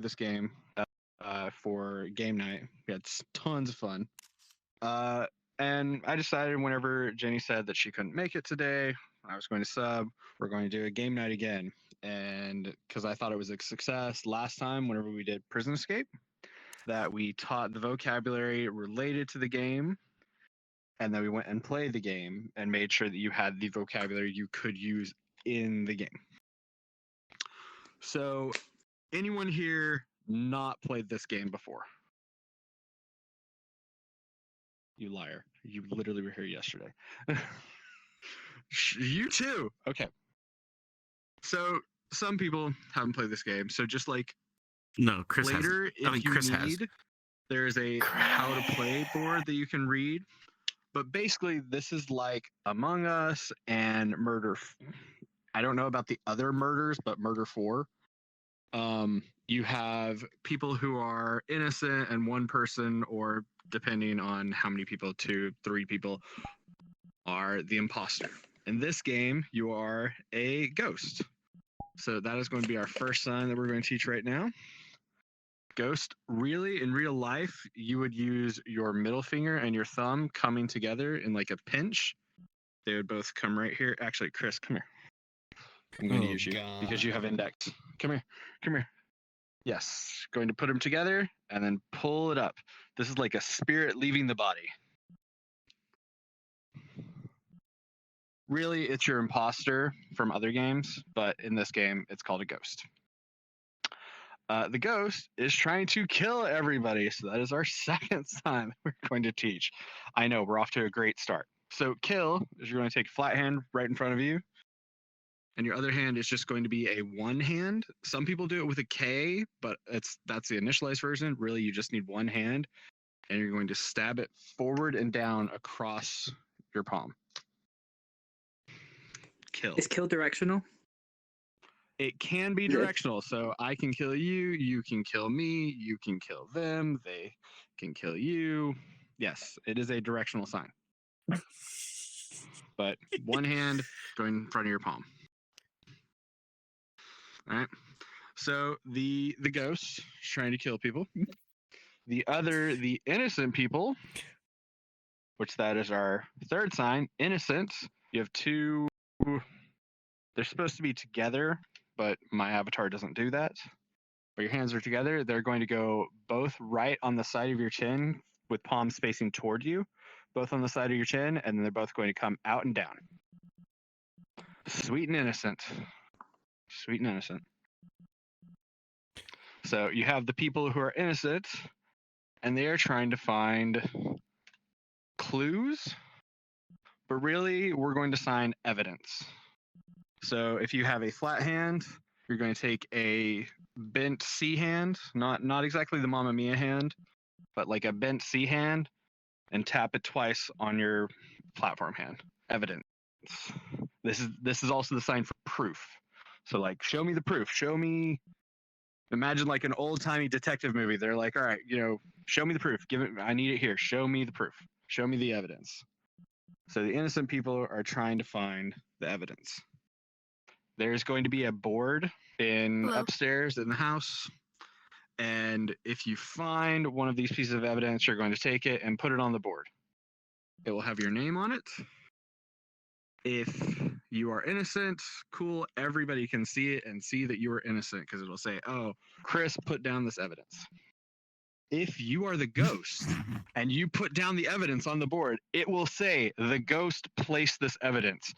this game for game night. We had tons of fun. And I decided whenever Jenny said that she couldn't make it today, I was going to sub. We're going to do a game night again. And because I thought it was a success last time, whenever we did Prison Escape, that we taught the vocabulary related to the game. And then we went and played the game and made sure that you had the vocabulary you could use in the game. So, anyone here not played this game before? You liar. You literally were here yesterday. You too. Okay. So, some people haven't played this game. So, just like no, Chris later, has. if you Chris need, has. There's a how to play board that you can read. But basically, this is like Among Us and Murder. I don't know about the other murders, but Murder 4. You have people who are innocent and one person, or depending on how many people, 2, 3 people, are the imposter. In this game, you are a ghost. So that is going to be our first sign that we're going to teach right now. Ghost, really, in real life, you would use your middle finger and your thumb coming together in like a pinch. They would both come right here. Actually, Chris, come here. I'm going to use you because you have index. Come here. Come here. Yes. Going to put them together and then pull it up. This is like a spirit leaving the body. Really, it's your imposter from other games, but in this game, it's called a ghost. The ghost is trying to kill everybody, so that is our second sign that we're going to teach. I know, we're off to a great start. So kill is you're going to take a flat hand right in front of you, and your other hand is just going to be a one hand. Some people do it with a K, but that's the initialized version. Really, you just need one hand, and you're going to stab it forward and down across your palm. Kill. Is kill directional? It can be directional, so I can kill you, you can kill me, you can kill them, they can kill you. Yes, it is a directional sign. But one hand going in front of your palm. All right. So the ghost is trying to kill people. The innocent people, which that is our third sign, innocent. You have two. They're supposed to be together, but my avatar doesn't do that. But your hands are together. They're going to go both right on the side of your chin with palms facing toward you, both on the side of your chin, and then they're both going to come out and down. Sweet and innocent. Sweet and innocent. So you have the people who are innocent, and they are trying to find clues, but really we're going to sign evidence. So if you have a flat hand, you're going to take a bent C hand, not exactly the Mamma Mia hand, but like a bent C hand, and tap it twice on your platform hand. Evidence. This is also the sign for proof. So like, show me the proof. Show me. Imagine like an old-timey detective movie. They're like, all right, show me the proof. Give it. I need it here. Show me the proof. Show me the evidence. So the innocent people are trying to find the evidence. There's going to be a board upstairs in the house. And if you find one of these pieces of evidence, you're going to take it and put it on the board. It will have your name on it. If you are innocent, cool, everybody can see it and see that you are innocent because it'll say, oh, Chris put down this evidence. If you are the ghost and you put down the evidence on the board, it will say the ghost placed this evidence.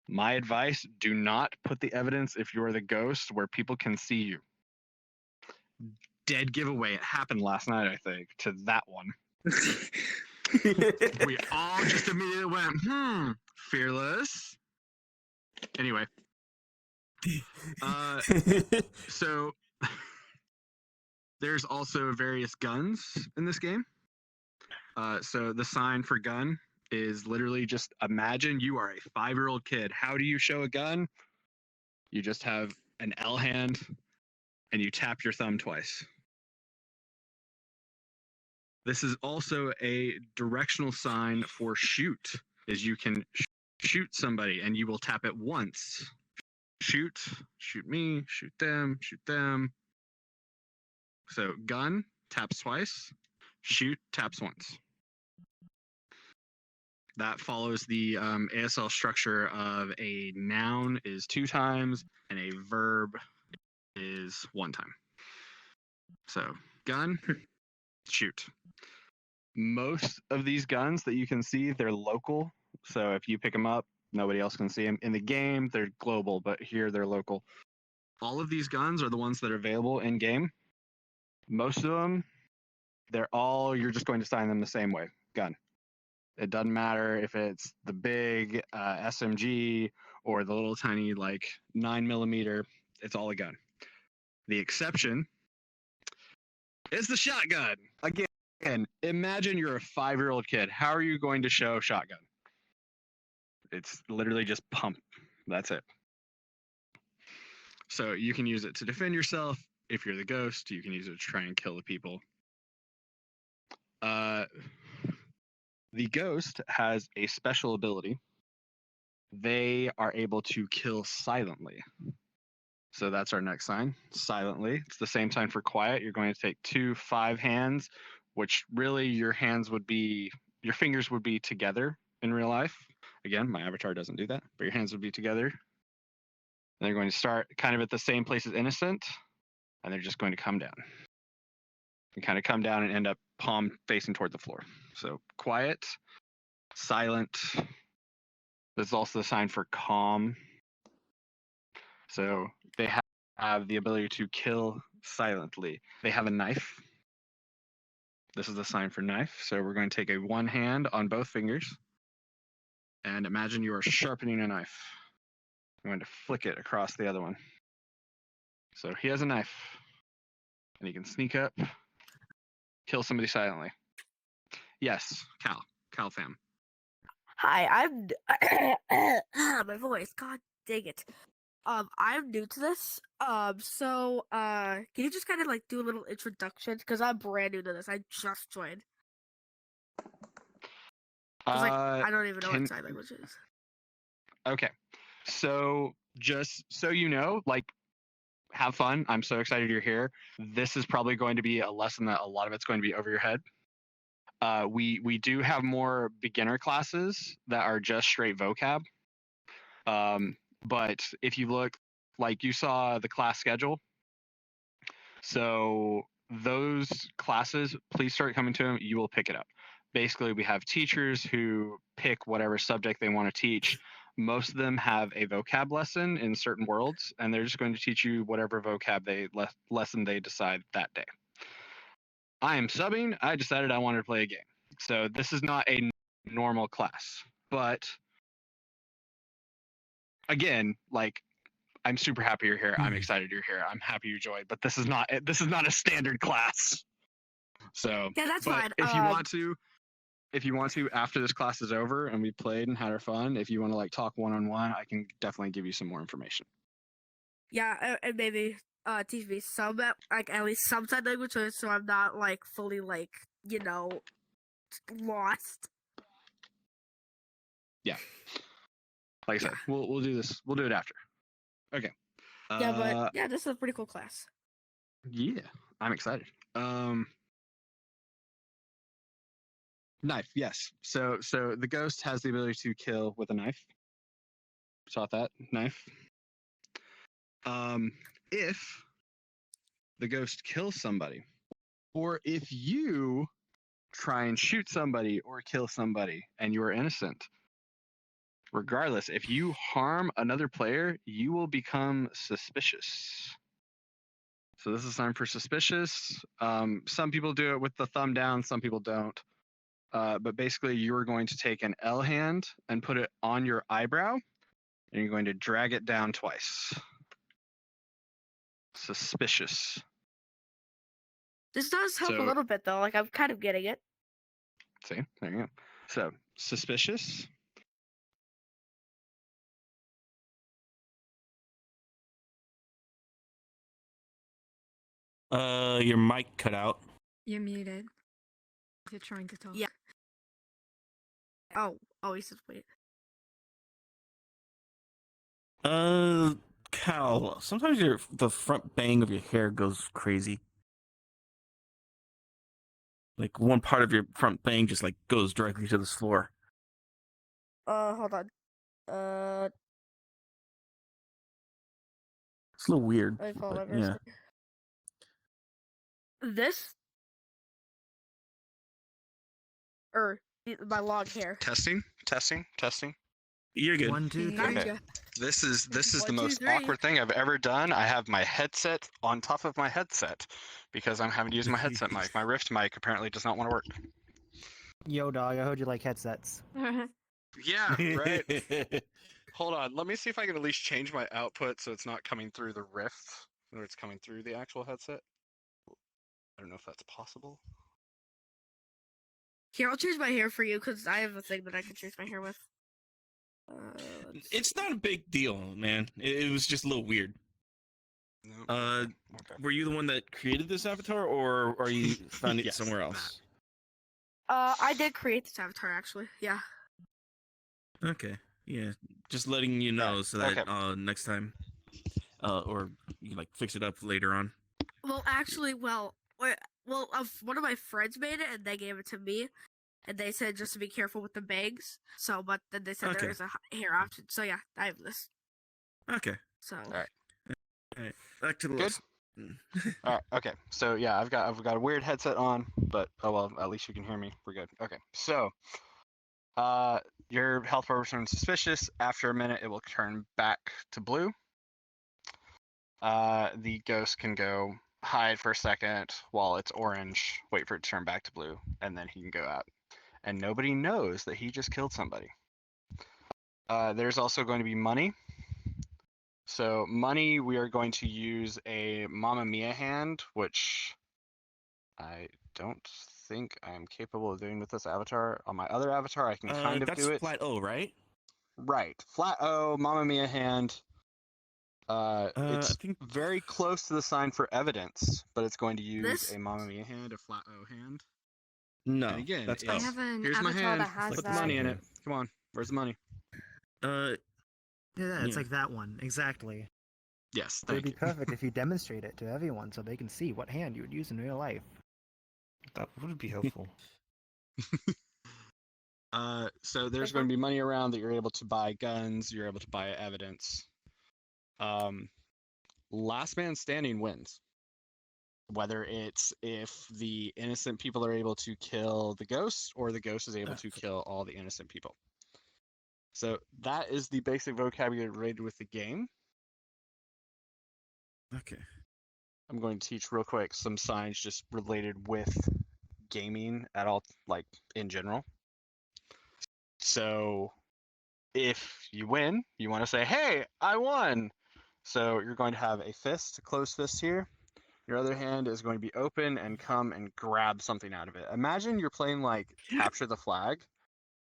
My advice, do not put the evidence if you're the ghost where people can see you. Dead giveaway. It happened last night, I think, to that one. We all just immediately went, fearless. Anyway. So there's also various guns in this game. So the sign for gun is literally just imagine you are a 5-year-old kid. How do you show a gun? You just have an L hand and you tap your thumb twice. This is also a directional sign for shoot, is you can shoot somebody and you will tap it once. Shoot me, shoot them, So gun taps twice, shoot taps once. That follows the ASL structure of a noun is 2 times and a verb is 1 time. So gun, shoot. Most of these guns that you can see, they're local. So if you pick them up, nobody else can see them. In the game, they're global, but here they're local. All of these guns are the ones that are available in game. Most of them, you're just going to sign them the same way, gun. It doesn't matter if it's the big SMG or the little tiny 9mm. It's all a gun. The exception is the shotgun. Again, imagine you're a 5-year-old kid. How are you going to show shotgun? It's literally just pump. That's it. So you can use it to defend yourself. If you're the ghost, you can use it to try and kill the people. The ghost has a special ability. They are able to kill silently. So that's our next sign, silently. It's the same sign for quiet. You're going to take 2 5 hands, which really your fingers would be together in real life. Again, my avatar doesn't do that, but your hands would be together. And they're going to start kind of at the same place as innocent, and they're just going to come down. And kind of come down and end up palm facing toward the floor. So quiet, silent. This is also the sign for calm. So they have the ability to kill silently. They have a knife. This is the sign for knife. So we're going to take a 1 hand on both fingers. And imagine you are sharpening a knife. I'm going to flick it across the other one. So he has a knife. And he can sneak up, kill somebody silently. Yes, Cal fam. Hi, I'm my voice. God dang it. I'm new to this. Can you just kind of do a little introduction? Because I'm brand new to this. I just joined. I don't even know what sign language is. Okay. So just so you know, have fun. I'm so excited you're here. This is probably going to be a lesson that a lot of it's going to be over your head. We do have more beginner classes that are just straight vocab. But if you look, you saw the class schedule. So those classes, please start coming to them. You will pick it up. Basically, we have teachers who pick whatever subject they want to teach. Most of them have a vocab lesson in certain worlds, and they're just going to teach you whatever vocab lesson they decide that day. I am subbing. I decided I wanted to play a game. So this is not a normal class. But again, I'm super happy you're here. I'm excited you're here. I'm happy you joined. But this is not a standard class. So yeah, that's fine. If you want to, after this class is over and we played and had our fun, if you want to talk one-on-one, I can definitely give you some more information. Yeah, and maybe teach me some at least some sign language, so I'm not fully lost. Yeah. Like I said, we'll do this. We'll do it after. Okay. Yeah, this is a pretty cool class. Yeah, I'm excited. Knife, yes. So the ghost has the ability to kill with a knife. Saw that knife. If the ghost kills somebody, or if you try and shoot somebody or kill somebody and you are innocent, regardless, if you harm another player, you will become suspicious. So this is time for suspicious. Some people do it with the thumb down, some people don't. But basically, you're going to take an L hand and put it on your eyebrow, and you're going to drag it down twice. Suspicious. This does help a little bit, though. I'm kind of getting it. See, there you go. So, suspicious. Your mic cut out. You're muted. You're trying to talk. Yeah. Oh, he says wait. Cal, sometimes the front bang of your hair goes crazy. Like one part of your front thing just like goes directly to this floor. Hold on. It's a little weird. Let me follow But my yeah. wrist. This or my long hair. Testing. You're good. 1, 2, 3. Okay. This is the 1, 2, most 3. awkward thing I've ever done. I have my headset on top of my headset because I'm having to use my headset mic. My Rift mic apparently does not want to work. Yo, dog, I heard you like headsets. Yeah, right. Hold on. Let me see if I can at least change my output so it's not coming through the Rift, or it's coming through the actual headset. I don't know if that's possible. Here, I'll change my hair for you because I have a thing that I can change my hair with. It's not a big deal, man. It was just a little weird. No. Okay. Were you the one that created this avatar, or are you found it Yes, somewhere else? I did create this avatar actually. Yeah. Okay, yeah. Just letting you know Right, so that okay. next time, or you like fix it up later on. Well, actually, one of my friends made it and they gave it to me, and they said just to be careful with the bangs. So, but then they said Okay. there is a hair option. So yeah, I have this. Okay. So. All right. Back to the Good? list. All right. Okay. So yeah, I've got a weird headset on, but oh well. At least you can hear me. We're good. Okay. So, your health bar will turn suspicious. After a minute, it will turn back to blue. The ghost can go hide for a second while it's orange. Wait for it to turn back to blue, and then he can go out. And nobody knows that he just killed somebody. There's also going to be money. So money, we are going to use a Mamma Mia hand, which I don't think I am capable of doing with this avatar. On my other avatar, I can kind of That's do it. flat O, right? Right. Flat O, Mamma Mia hand. I It's think very close to the sign for evidence, but it's going to use This? a Mamma Mia hand, a flat O hand. no. And again, That's I O. have an here's my avatar hand. that has Put the that. money in it. Come on. Where's the money? Yeah, it's Yeah. like that one. Exactly. Yes, But it'd thank be you. perfect if you demonstrate it to everyone so they can see what hand you would use in real life. That would be helpful. So there's going to be money around that you're able to buy guns, you're able to buy evidence. Last man standing wins. Whether it's if the innocent people are able to kill the ghost or the ghost is able to kill all the innocent people. So that is the basic vocabulary related with the game. Okay. I'm going to teach real quick some signs just related with gaming at all, like in general. So if you win, you want to say, hey, I won. So you're going to have a fist, a closed fist here. Your other hand is going to be open and come and grab something out of it. Imagine you're playing like capture the flag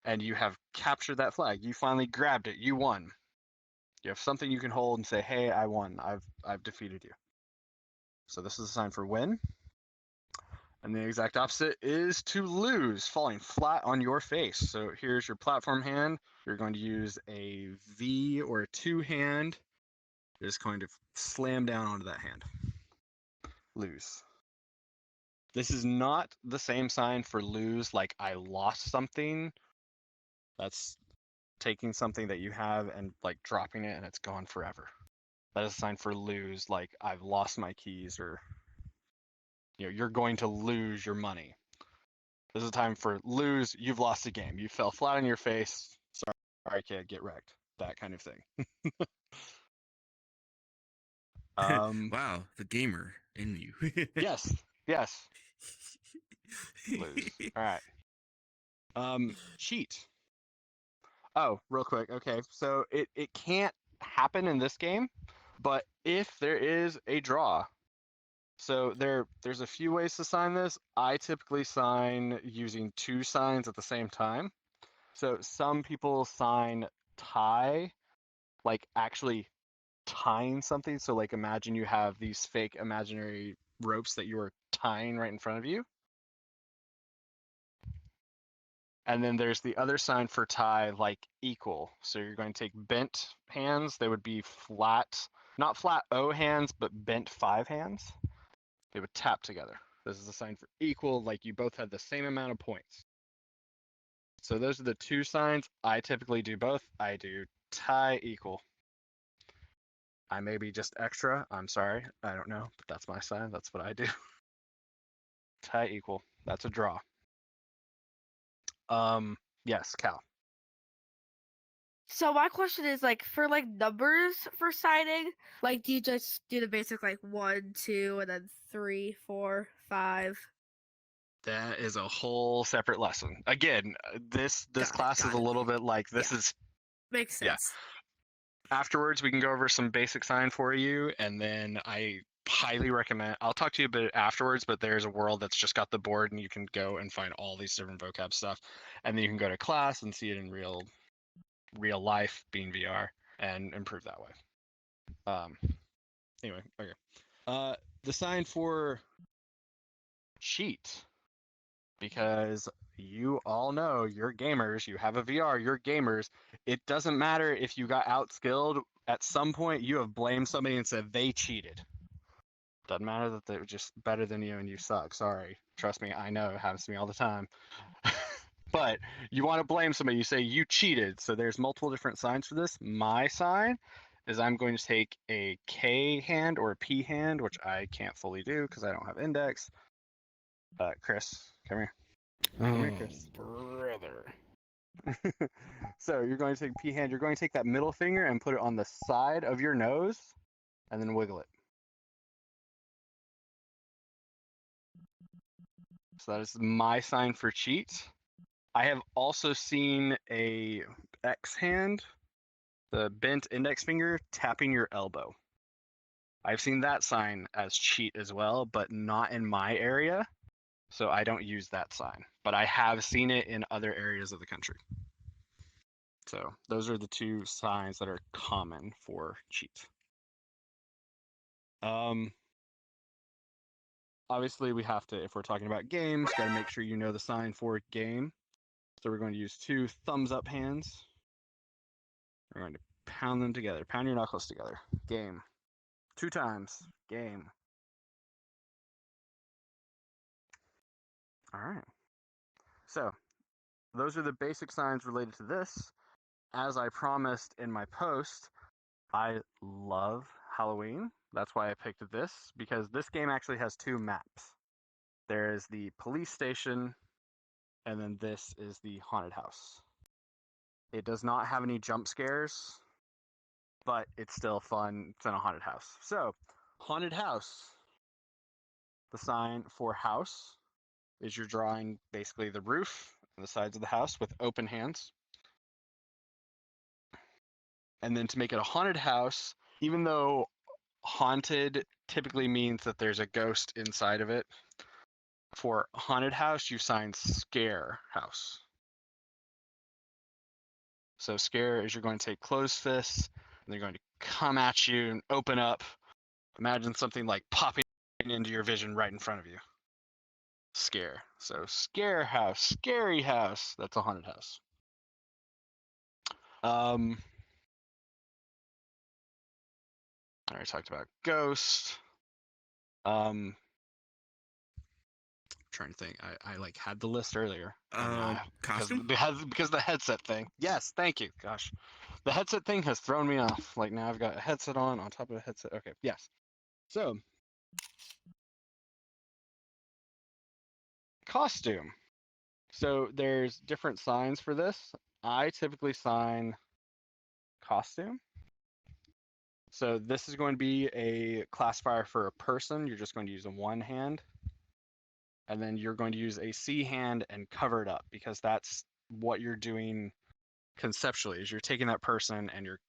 and you have captured that flag. You finally grabbed it. You won. You have something you can hold and say, hey, I won. I've defeated you. So this is a sign for win. And the exact opposite is to lose, falling flat on your face. So here's your platform hand. You're going to use a V or a 2 hand. You're just going to slam down onto that hand. Lose. This is not the same sign for lose, like I lost something. That's taking something that you have and like dropping it and it's gone forever. That is a sign for lose, like I've lost my keys, or you're going to lose your money. This is a time for lose, you've lost a game. You fell flat on your face. Sorry kid, get wrecked. That kind of thing. Wow, the gamer in you. Yes. Lose. All right. Cheat. Oh, real quick. Okay, so it can't happen in this game, but if there is a draw, so there's a few ways to sign this. I typically sign using 2 signs at the same time. So some people sign tie, like actually tying something. So like imagine you have these fake imaginary ropes that you are tying right in front of you. And then there's the other sign for tie, like equal. So you're going to take bent hands. They would be flat, not flat O hands, but bent 5 hands. They would tap together. This is a sign for equal, like you both had the same amount of points. So those are the two signs. I typically do both. I do tie equal. I may be just extra. I'm sorry. I don't know, but that's my sign. That's what I do. Tie equal. That's a draw. Yes, Cal. So my question is like for like numbers for signing, like do you just do the basic like 1, 2, and then 3, 4, 5? That is a whole separate lesson. Again, this class is a little bit like this Yeah. is Makes yeah. sense. Afterwards, we can go over some basic sign for you, and then I highly recommend. I'll talk to you a bit afterwards, but there's a world that's just got the board, and you can go and find all these different vocab stuff, and then you can go to class and see it in real life, being VR, and improve that way. Anyway, okay. The sign for cheat, because you all know you're gamers, you have a VR, you're gamers. It doesn't matter if you got outskilled. At some point, you have blamed somebody and said they cheated. Doesn't matter that they were just better than you and you suck. Sorry. Trust me, I know. It happens to me all the time. But you want to blame somebody. You say you cheated. So there's multiple different signs for this. My sign is I'm going to take a K hand or a P hand, which I can't fully do because I don't have index. Chris, come here. Come here, Chris. Brother. So you're going to take P hand. You're going to take that middle finger and put it on the side of your nose and then wiggle it. So that is my sign for cheat. I have also seen a X hand, the bent index finger, tapping your elbow. I've seen that sign as cheat as well, but not in my area. So I don't use that sign. But I have seen it in other areas of the country. So those are the two signs that are common for cheat. Obviously, we have to, if we're talking about games, got to make sure you know the sign for game. So we're going to use two thumbs up hands. We're going to pound them together. Pound your knuckles together. Game. 2 times. Game. All right. So those are the basic signs related to this. As I promised in my post, I love Halloween. That's why I picked this, because this game actually has 2 maps. There is the police station, and then this is the haunted house. It does not have any jump scares, but it's still fun. It's in a haunted house. So, haunted house. The sign for house is you're drawing basically the roof and the sides of the house with open hands. And then to make it a haunted house, even though haunted typically means that there's a ghost inside of it, for haunted house, you sign scare house. So scare is you're going to take closed fists, and they're going to come at you and open up. Imagine something like popping into your vision right in front of you. Scare. So scare house, scary house. That's a haunted house. I already talked about ghost. Trying to think. I like had the list earlier. Costume? Because the headset thing. Yes, thank you. Gosh. The headset thing has thrown me off. Like now I've got a headset on top of a headset. Okay, yes. So costume. So there's different signs for this. I typically sign costume. So this is going to be a classifier for a person. You're just going to use a 1 hand. And then you're going to use a C hand and cover it up, because that's what you're doing conceptually, is you're taking that person and you're,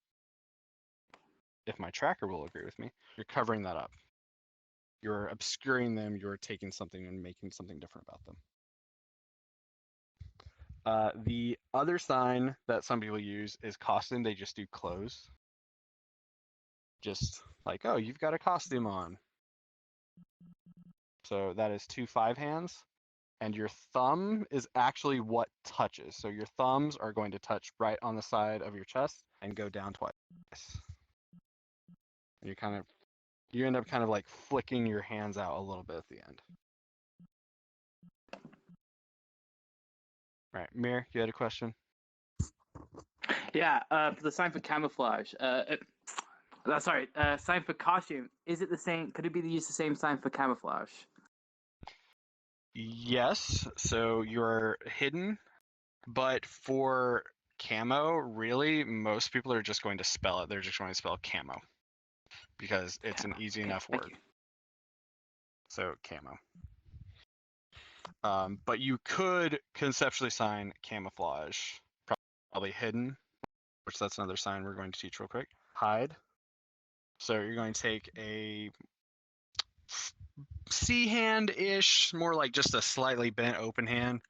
if my tracker will agree with me, you're covering that up. You're obscuring them, you're taking something and making something different about them. The other sign that some people use is costume. They just do clothes. Just like, oh, you've got a costume on. So that is 2 5 hands. And your thumb is actually what touches. So your thumbs are going to touch right on the side of your chest and go down twice. And you end up kind of like flicking your hands out a little bit at the end. Right, Mir, you had a question? Yeah, for the sign for camouflage. Sorry, sign for costume. Is it the same? Could it be used the same sign for camouflage? Yes, so you're hidden, but for camo, really, most people are just going to spell it. They're just going to spell camo because it's an easy enough Thank word. you. So camo. But you could conceptually sign camouflage, probably hidden, which that's another sign we're going to teach real quick. Hide. So you're going to take a C hand-ish, more like just a slightly bent open hand.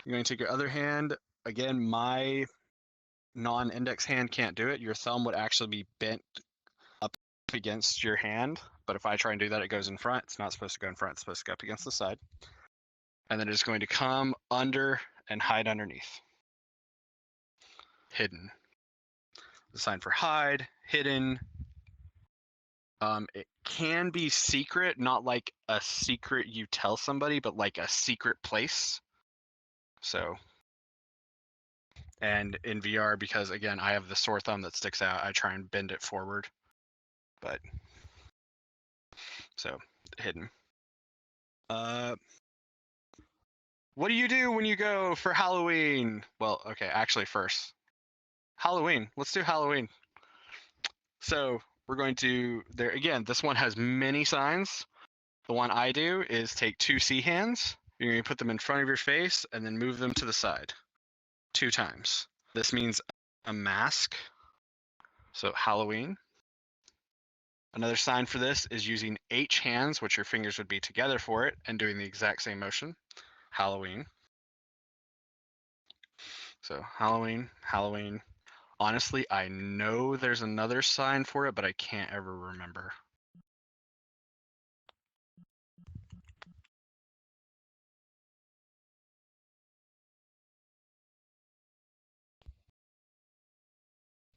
You're going to take your other hand. Again, my non-index hand can't do it. Your thumb would actually be bent up against your hand. But if I try and do that, it goes in front. It's not supposed to go in front. It's supposed to go up against the side. And then it's going to come under and hide underneath. Hidden. The sign for hide, hidden. It can be secret, not like a secret you tell somebody, but like a secret place. So, and in VR, because again, I have the sore thumb that sticks out, I try and bend it forward. But, so, hidden. What do you do when you go for Halloween? Well, okay, actually first. Halloween. Let's do Halloween. So, we're going to, there again, this one has many signs. The one I do is take 2 C hands. You're going to put them in front of your face and then move them to the side 2 times. This means a mask. So Halloween. Another sign for this is using H hands, which your fingers would be together for it, and doing the exact same motion. Halloween. So Halloween, Halloween. Honestly, I know there's another sign for it, but I can't ever remember.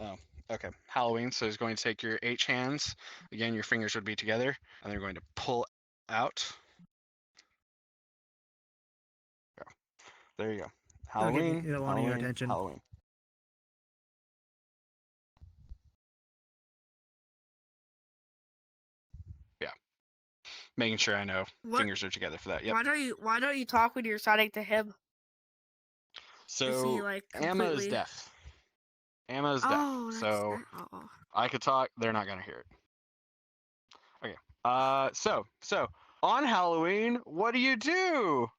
Oh, okay. Halloween. So it's going to take your H hands. Again, your fingers would be together, and they're going to pull out. Go. There you go. Halloween. You don't want your attention. Halloween. Yeah. Making sure I know What? fingers are together for that. Yep. Why don't you talk when you're signing to him? So he, like, Amma is completely- deaf. Amma is Oh, deaf. that's So oh. I could talk. They're not gonna hear it. Okay. So on Halloween, what do?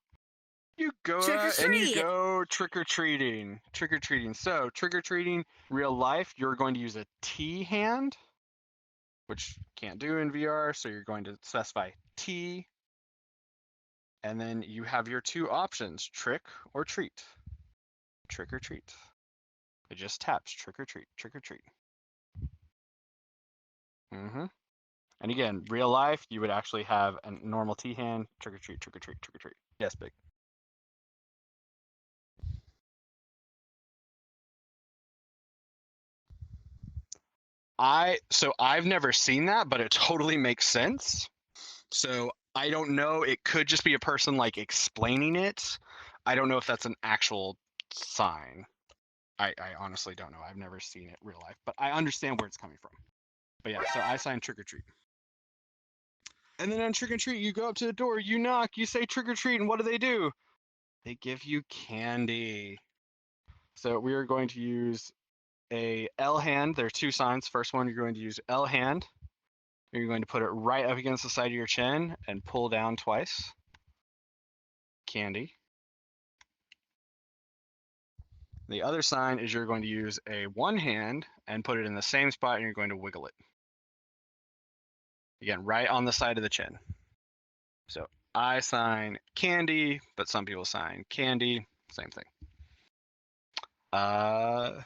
You go Trick or out and you treat. go trick or treating. Trick or treating. So trick or treating, real life, you're going to use a T hand, which you can't do in VR. So you're going to specify T, and then you have your 2 options: trick or treat. Trick or treat. It just taps trick or treat. Trick or treat. Mm-hmm. And again, real life, you would actually have a normal T hand. Trick or treat. Trick or treat. Trick or treat. Yes, big. I've never seen that, but it totally makes sense. So I don't know. It could just be a person like explaining it. I don't know if that's an actual sign. I honestly don't know. I've never seen it real life, but I understand where it's coming from. But yeah, so I sign trick or treat. And then on trick or treat, you go up to the door, you knock, you say trick or treat, and what do? They give you candy. So we are going to use a L hand. There are 2 signs. First one, you're going to use L hand. You're going to put it right up against the side of your chin and pull down twice. Candy. The other sign is you're going to use a 1 hand and put it in the same spot, and you're going to wiggle it. Again, right on the side of the chin. So I sign candy, but some people sign candy. Same thing. Yeah.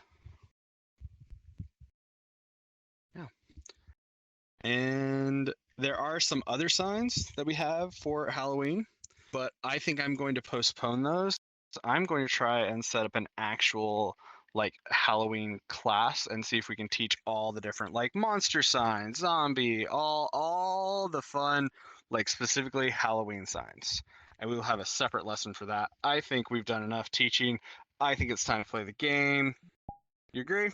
And there are some other signs that we have for Halloween, but I think I'm going to postpone those. So I'm going to try and set up an actual like Halloween class and see if we can teach all the different like monster signs, zombie, all the fun like specifically Halloween signs. And we will have a separate lesson for that. I think we've done enough teaching. I think it's time to play the game. You agree?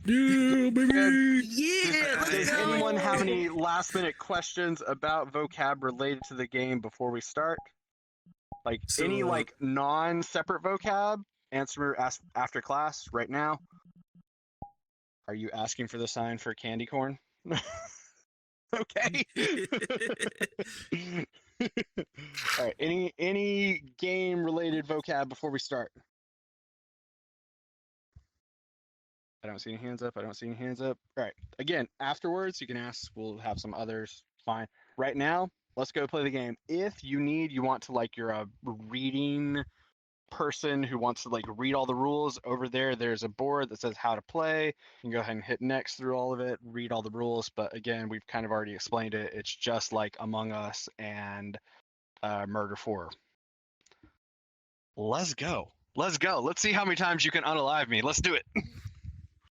Yeah, baby. Yeah, let's Does go. anyone have any last minute questions about vocab related to the game before we start? Like any So, like non-separate vocab? Answer after class right now. Are you asking for the sign for candy corn? Okay. All right. Any game related vocab before we start? I don't see any hands up. I don't see any hands up. All right. Again, afterwards you can ask. We'll have some others. Fine. Right now, let's go play the game. If you want to like you're a reading person who wants to like read all the rules, over there's a board that says how to play. You can go ahead and hit next through all of it, read all the rules. But again, we've kind of already explained it. It's just like Among Us and Murder 4. Let's go. Let's go. Let's see how many times you can unalive me. Let's do it.